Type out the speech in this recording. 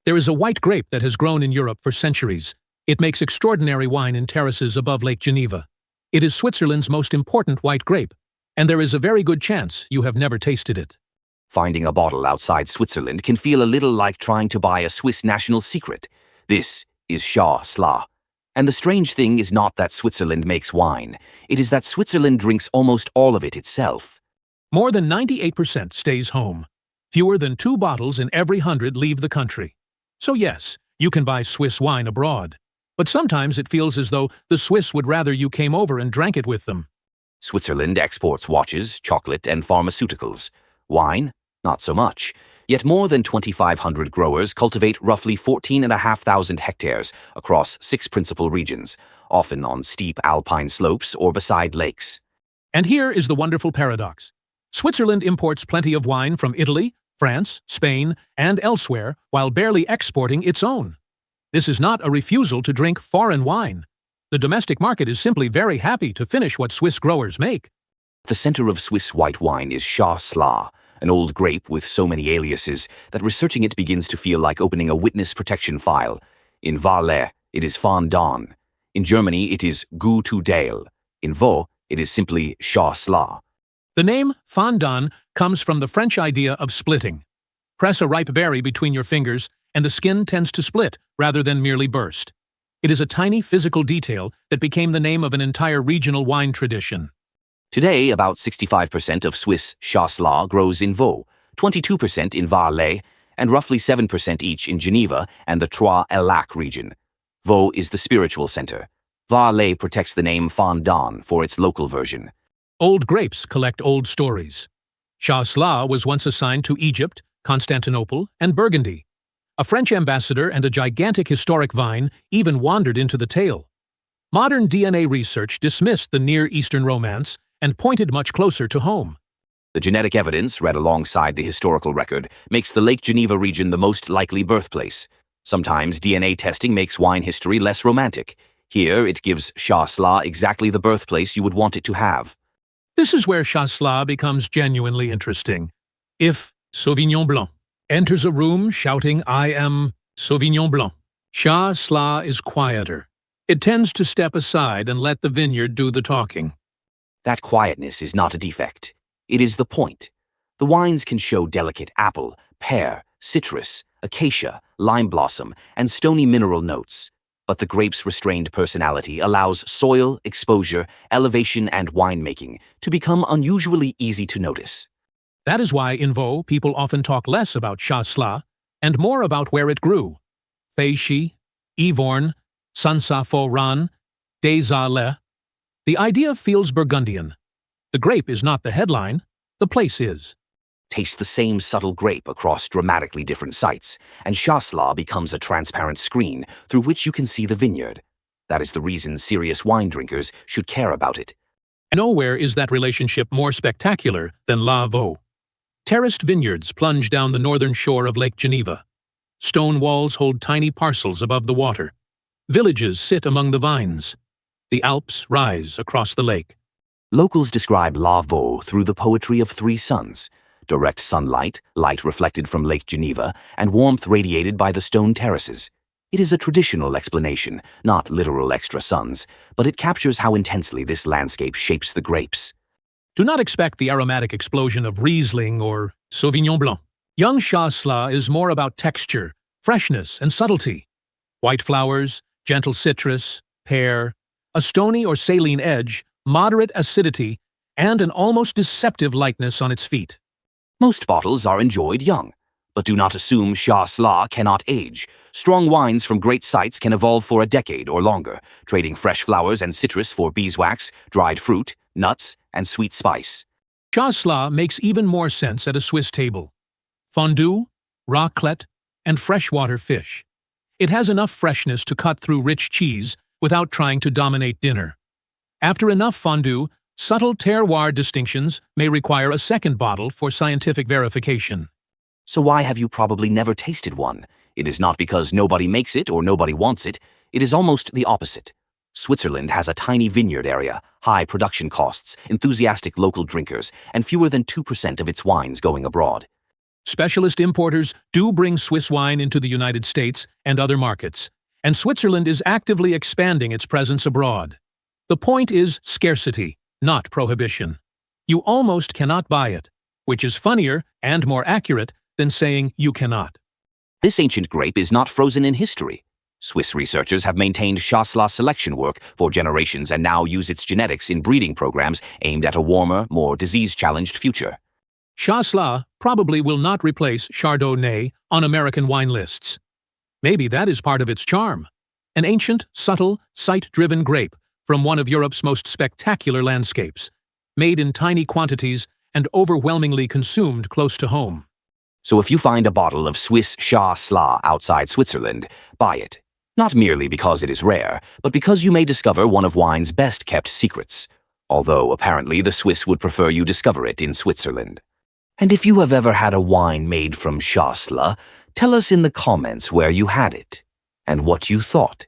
There is a white grape that has grown in Europe for centuries. It makes extraordinary wine in terraces above Lake Geneva. It is Switzerland's most important white grape, and there is a very good chance you have never tasted it. Finding a bottle outside Switzerland can feel a little like trying to buy a Swiss national secret. This is Chasselas. And the strange thing is not that Switzerland makes wine. It is that Switzerland drinks almost all of it itself. More than 98% stays home. Fewer than 2 bottles in every 100 leave the country. So yes, you can buy Swiss wine abroad. But sometimes it feels as though the Swiss would rather you came over and drank it with them. Switzerland exports watches, chocolate, and pharmaceuticals. Wine? Not so much. Yet more than 2,500 growers cultivate roughly 14,500 hectares across 6 principal regions, often on steep alpine slopes or beside lakes. And here is the wonderful paradox. Switzerland imports plenty of wine from Italy, France, Spain, and elsewhere, while barely exporting its own. This is not a refusal to drink foreign wine. The domestic market is simply very happy to finish what Swiss growers make. The center of Swiss white wine is Chasselas, an old grape with so many aliases that researching it begins to feel like opening a witness protection file. In Valais, it is Fendant. In Germany, it is Goût to Dale. In Vaud, it is simply Chasselas. The name Fendant comes from the French idea of splitting. Press a ripe berry between your fingers, and the skin tends to split rather than merely burst. It is a tiny physical detail that became the name of an entire regional wine tradition. Today, about 65% of Swiss Chasselas grows in Vaud, 22% in Valais, and roughly 7% each in Geneva and the Terroir region. Vaud is the spiritual center. Valais protects the name Fendant for its local version. Old grapes collect old stories. Chasselas was once assigned to Egypt, Constantinople, and Burgundy. A French ambassador and a gigantic historic vine even wandered into the tale. Modern DNA research dismissed the Near Eastern romance and pointed much closer to home. The genetic evidence, read alongside the historical record, makes the Lake Geneva region the most likely birthplace. Sometimes DNA testing makes wine history less romantic. Here, it gives Chasselas exactly the birthplace you would want it to have. This is where Chasselas becomes genuinely interesting. If Sauvignon Blanc enters a room shouting, "I am Sauvignon Blanc," Chasselas is quieter. It tends to step aside and let the vineyard do the talking. That quietness is not a defect. It is the point. The wines can show delicate apple, pear, citrus, acacia, lime blossom, and stony mineral notes. But the grape's restrained personality allows soil, exposure, elevation, and winemaking to become unusually easy to notice. That is why in Vaud people often talk less about Chasselas and more about where it grew. Féchy, Yvorne, Sansa-Faux-Ran, Des Allées. The idea feels Burgundian. The grape is not the headline, the place is. Taste the same subtle grape across dramatically different sites, and Chasselas becomes a transparent screen through which you can see the vineyard. That is the reason serious wine drinkers should care about it. Nowhere is that relationship more spectacular than Lavaux. Terraced vineyards plunge down the northern shore of Lake Geneva. Stone walls hold tiny parcels above the water. Villages sit among the vines. The Alps rise across the lake. Locals describe Lavaux through the poetry of 3 suns: direct sunlight, light reflected from Lake Geneva, and warmth radiated by the stone terraces. It is a traditional explanation, not literal extra suns, but it captures how intensely this landscape shapes the grapes. Do not expect the aromatic explosion of Riesling or Sauvignon Blanc. Young Chasselas is more about texture, freshness, and subtlety. White flowers, gentle citrus, pear, a stony or saline edge, moderate acidity, and an almost deceptive lightness on its feet. Most bottles are enjoyed young, but do not assume Chasselas cannot age. Strong wines from great sites can evolve for a decade or longer, trading fresh flowers and citrus for beeswax, dried fruit, nuts, and sweet spice. Chasselas makes even more sense at a Swiss table. Fondue, raclette, and freshwater fish. It has enough freshness to cut through rich cheese without trying to dominate dinner. After enough fondue, subtle terroir distinctions may require a second bottle for scientific verification. So why have you probably never tasted one? It is not because nobody makes it or nobody wants it. It is almost the opposite. Switzerland has a tiny vineyard area, high production costs, enthusiastic local drinkers, and fewer than 2% of its wines going abroad. Specialist importers do bring Swiss wine into the United States and other markets, and Switzerland is actively expanding its presence abroad. The point is scarcity, not prohibition. You almost cannot buy it, which is funnier and more accurate than saying you cannot. This ancient grape is not frozen in history. Swiss researchers have maintained Chasselas selection work for generations and now use its genetics in breeding programs aimed at a warmer, more disease-challenged future. Chasselas probably will not replace Chardonnay on American wine lists. Maybe that is part of its charm. An ancient, subtle, site-driven grape from one of Europe's most spectacular landscapes, made in tiny quantities and overwhelmingly consumed close to home. So if you find a bottle of Swiss Chasselas outside Switzerland, buy it. Not merely because it is rare, but because you may discover one of wine's best-kept secrets. Although, apparently, the Swiss would prefer you discover it in Switzerland. And if you have ever had a wine made from Chasselas, tell us in the comments where you had it and what you thought.